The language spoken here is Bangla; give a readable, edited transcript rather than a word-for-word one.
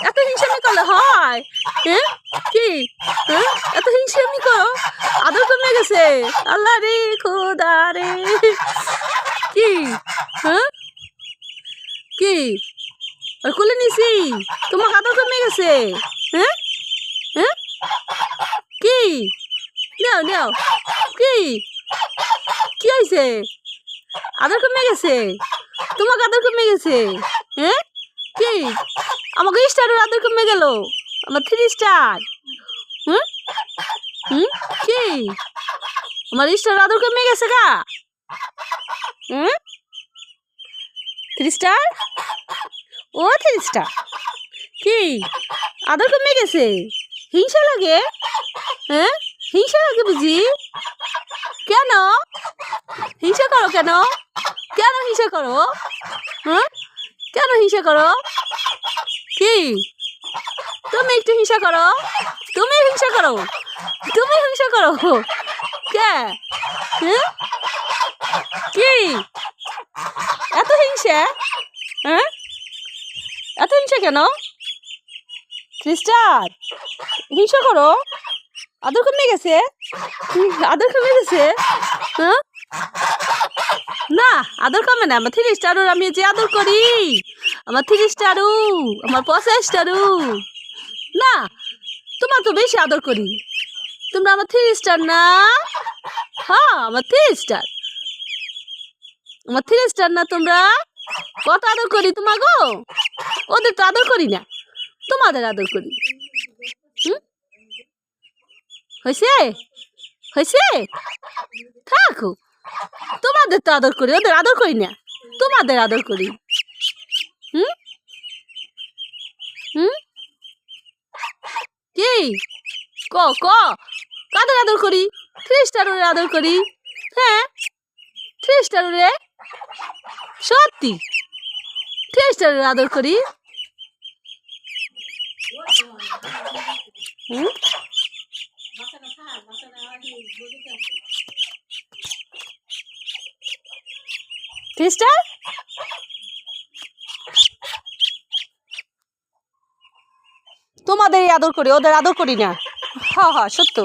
এত হিংসামি করলে হয়? হ্যাঁ কি? হ্যাঁ এত হিংসামি করো, আদর কমে গেছে। আল্লাহ রে খোদা রে, কি? হ্যাঁ কি? আর খুলে নিছি, তোমার আদর কমে গেছে। হ্যাঁ হ্যাঁ কি? নাও নাও, কি? কি হয়েছে? আদর কমে গেছে, তোমাকে আদর কমে গেছে। হ্যাঁ কি? আমাকে স্টারের আদর কমে গেল, আমার 3 স্টার। হুম হুম কি? আমার স্টার আদর কমে গেছে গা। হুম 3 স্টার, ও 3 স্টার কি? আদর কমে গেছে, হিংসা লাগে? হ্যাঁ হিংসা লাগে বুঝি? কেন হিংসা করো? কেন কেন হিংসা করো? হ্যাঁ কেন হিংসা করো? কি? তুমি একটু হিংসা করো, তুমি হিংসা করো, তুমি হিংসা করো কে? হ্যাঁ কি? এত হিংসা? হ্যাঁ এত হিংসা কেন? 3 স্টার হিংসা করো, আদর কমে গেছে, আদর কমে গেছে। হ্যাঁ না আদর কমে না, আমার 3 স্টারও আমি যে আদর করি, আমার 3 স্টারও, আমার 50 স্টারও। না তোমার তো বেশি আদর করি, তোমরা আমার 3 স্টার না? হ্যাঁ আমার 3 স্টার, আমার 3 স্টার না তোমরা? কত আদর করি তোমাগো, ওদের তো আদর করি না, তোমাদের আদর করি। হুম হয়েছে হয়েছে, থাকো, তোমাদের তো আদর করি, ওদের আদর করি না, তোমাদের আদর করি। হুম হুম কি? ক ক কাদের আদর করি? 3 স্টারের আদর করি। হ্যাঁ 3 স্টারের, সত্যি 3 স্টারের আদর করি। হুম 3 স্টার, তোমাদেরই আদর করি, ওদের আদর করি না। হ্যাঁ হ্যাঁ সত্য।